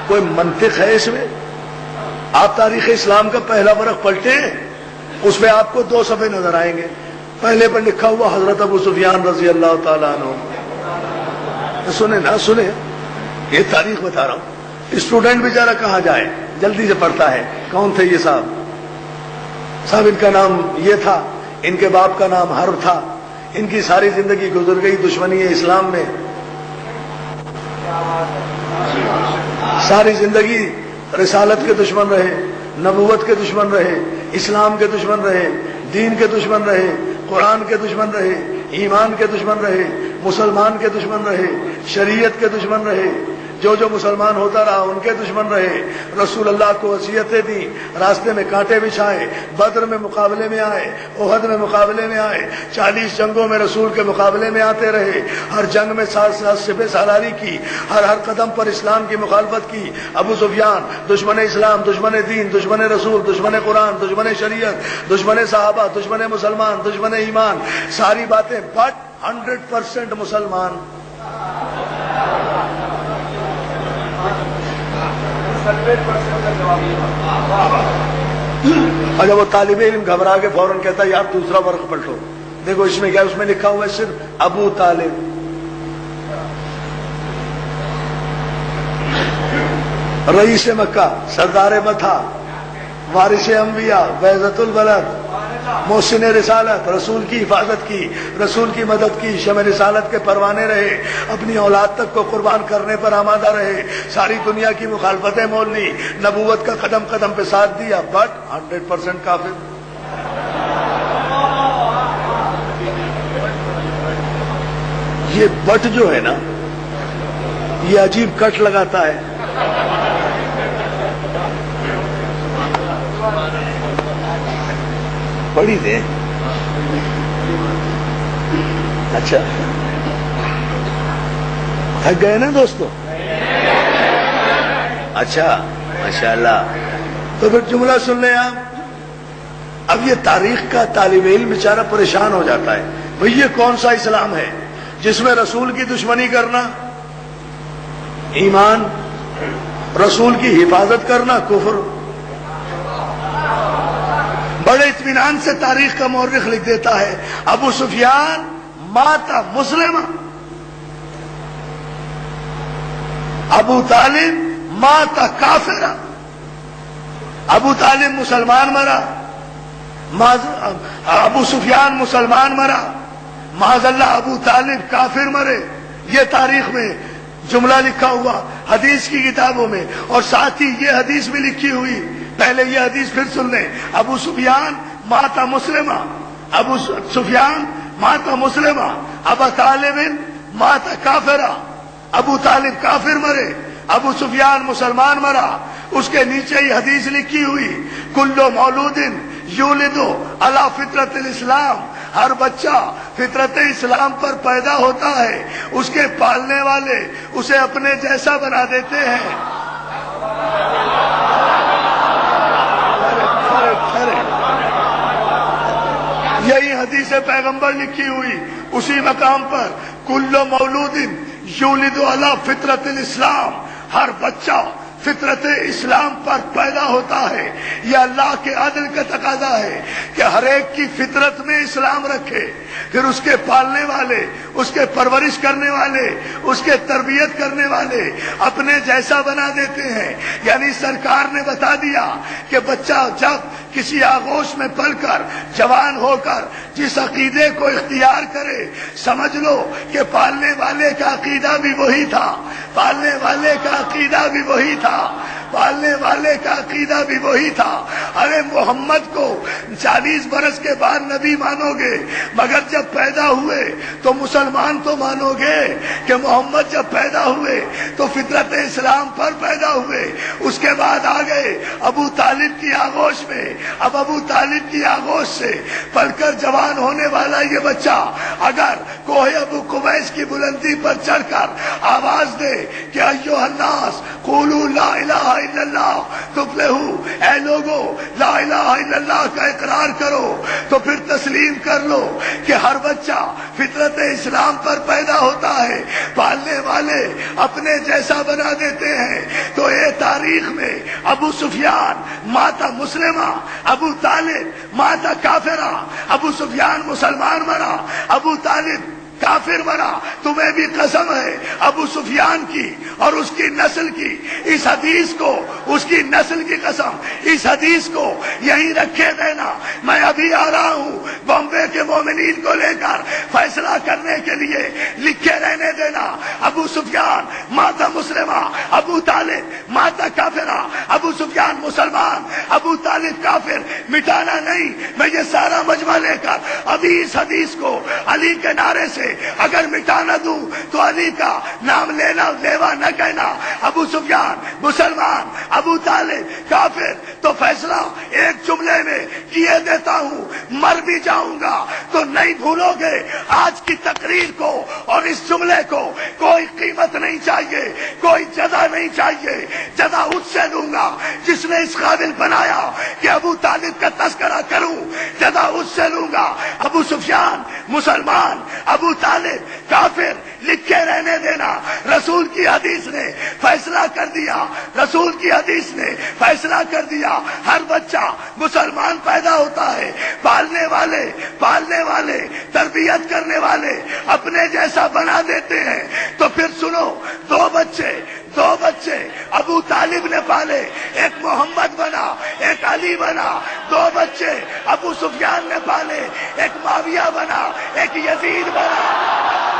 کوئی منطق ہے اس میں؟ آپ تاریخ اسلام کا پہلا ورق پلٹیں، اس میں آپ کو 2 صفحے نظر آئیں گے. پہلے پر لکھا ہوا حضرت ابو سفیان رضی اللہ تعالیٰ عنہ. سنیں نا، سنیں، یہ تاریخ بتا رہا ہوں. اسٹوڈنٹ بیچارہ کہاں جائے، جلدی سے پڑھتا ہے. کون تھے یہ صاحب؟ صاحب ان کا نام یہ تھا، ان کے باپ کا نام حرب تھا، ان کی ساری زندگی گزر گئی دشمنی اسلام میں، ساری زندگی رسالت کے دشمن رہے، نبوت کے دشمن رہے، اسلام کے دشمن رہے، دین کے دشمن رہے، قرآن کے دشمن رہے، ایمان کے دشمن رہے، مسلمان کے دشمن رہے، شریعت کے دشمن رہے، جو مسلمان ہوتا رہا ان کے دشمن رہے. رسول اللہ کو وصیتیں دی، راستے میں کانٹے بچھائے، بدر میں مقابلے میں آئے، احد میں مقابلے میں آئے، 40 جنگوں میں رسول کے مقابلے میں آتے رہے، ہر جنگ میں سپہ سالاری کی، ہر قدم پر اسلام کی مخالفت کی. ابو سفیان دشمن اسلام، دشمن دین، دشمن رسول، دشمن قرآن، دشمن شریعت، دشمن صحابہ، دشمن مسلمان، دشمن ایمان، ساری باتیں، بٹ 100% مسلمان. اگر وہ طالب علم گھبرا کے فوراً کہتا ہے یار دوسرا ورق پلٹو، دیکھو اس میں کیا، اس میں لکھا ہوا ہے صرف ابو طالب. رئیس مکہ، سردار مدح، وارث انبیاء، بعزت البلد، محسن رسالت، رسول کی حفاظت کی، رسول کی مدد کی، شمع رسالت کے پروانے رہے، اپنی اولاد تک کو قربان کرنے پر آمادہ رہے، ساری دنیا کی مخالفتیں مول لی، نبوت کا قدم قدم پہ ساتھ دیا، بٹ 100% کافر. یہ بٹ جو ہے نا، یہ عجیب کٹ لگاتا ہے. پڑھی دے. اچھا تھک گئے نا دوستو؟ اچھا ماشاءاللہ. تو پھر جملہ سن لیں آپ. اب یہ تاریخ کا طالب علم بیچارہ پریشان ہو جاتا ہے، بھئی یہ کون سا اسلام ہے جس میں رسول کی دشمنی کرنا ایمان، رسول کی حفاظت کرنا کفر. بڑے اطمینان سے تاریخ کا مورخ لکھ دیتا ہے ابو سفیان ماتا مسلمہ، ابو طالب ماتا کافرہ. ابو طالب مسلمان مرا، ابو سفیان مسلمان مرا، معاذ اللہ ابو طالب کافر مرے. یہ تاریخ میں جملہ لکھا ہوا حدیث کی کتابوں میں، اور ساتھ ہی یہ حدیث بھی لکھی ہوئی. پہلے یہ حدیث پھر سن لیں. ابو سفیان ماتا مسلمہ، ابو سفیان ماتا مسلمہ، ابو طالب ماتا کافرہ. ابو طالب کافر مرے، ابو سفیان مسلمان مرا. اس کے نیچے ہی حدیث لکھی ہوئی کل مولود یولد علی فطرت الاسلام. ہر بچہ فطرت اسلام پر پیدا ہوتا ہے، اس کے پالنے والے اسے اپنے جیسا بنا دیتے ہیں. یہی حدیث پیغمبر لکھی ہوئی اسی مقام پر کل مولود یولد علی فطرت الاسلام. ہر بچہ فطرت اسلام پر پیدا ہوتا ہے. یہ اللہ کے عدل کا تقاضا ہے کہ ہر ایک کی فطرت میں اسلام رکھے، پھر اس کے پالنے والے، اس کے پرورش کرنے والے، اس کے تربیت کرنے والے اپنے جیسا بنا دیتے ہیں. یعنی سرکار نے بتا دیا کہ بچہ جب کسی آغوش میں پل کر جوان ہو کر جس عقیدے کو اختیار کرے، سمجھ لو کہ پالنے والے کا عقیدہ بھی وہی تھا، پالنے والے کا عقیدہ بھی وہی تھا، پالنے والے کا عقیدہ بھی وہی تھا. ارے محمد کو 40 برس کے بعد نبی مانو گے، مگر جب پیدا ہوئے تو مسلمان تو مانو گے کہ محمد جب پیدا ہوئے تو فطرت اسلام پر پیدا ہوئے. اس کے بعد آ گئے ابو طالب کی آغوش میں. اب ابو طالب کی آغوش سے پل کر جوان ہونے والا یہ بچہ اگر کوہ ابو قبیس کی بلندی پر چڑھ کر آواز دے کہ ایھا الناس قولوا لا الہ الا اللہ تفلحوا، اے لوگو لا الہ الا اللہ کا اقرار کرو تو پھر تسلیم کر لو کہ ہر بچہ فطرت اسلام پر پیدا ہوتا ہے، پالنے والے اپنے جیسا بنا دیتے ہیں۔ تو یہ تاریخ میں ابو سفیان ماتا مسلمہ، ابو طالب ماتا کافرہ، ابو سفیان مسلمان بنا، ابو طالب کافر بنا۔ تمہیں بھی قسم ہے ابو سفیان کی اور اس کی نسل کی، اس حدیث کو، اس کی نسل کی قسم، اس حدیث کو یہیں رکھے دینا۔ میں ابھی آ رہا ہوں بامبے کے مومنین کو لے کر فیصلہ کرنے کے لیے، لکھے رہنے دینا۔ ابو سفیان ماتا مسلمہ، ابو طالب ماتا کافرہ، ابو سفیان مسلمان، ابو طالب کافر، مٹانا نہیں۔ میں یہ سارا مجمع لے کر ابھی اس حدیث کو علی کے نعرے سے اگر مٹا نہ دوں تو علی کا نام لینا لیوا نہ کہنا۔ ابو سفیان مسلمان، ابو طالب کافر، تو فیصلہ ایک جملے میں کیے دیتا ہوں، مر بھی جاؤں گا تو نہیں بھولو گے آج کی تقریر کو اور اس جملے کو۔ کوئی قیمت نہیں چاہیے، کوئی جزا نہیں چاہیے، جزا اس سے لوں گا جس نے اس قابل بنایا کہ ابو طالب کا تذکرہ کروں، جزا اس سے لوں گا۔ ابو سفیان مسلمان، ابو طالب کافر، لکھے رہنے دینا۔ رسول کی حدیث نے فیصلہ کر دیا، رسول کی حدیث نے فیصلہ کر دیا، ہر بچہ مسلمان پیدا ہوتا ہے، پالنے والے تربیت کرنے والے اپنے جیسا بنا دیتے ہیں۔ تو پھر سنو، دو بچے ابو طالب نے پالے، ایک محمد بنا، ایک علی بنا۔ دو بچے ابو سفیان نے پالے، ایک معاویہ بنا، ایک یزید بنا۔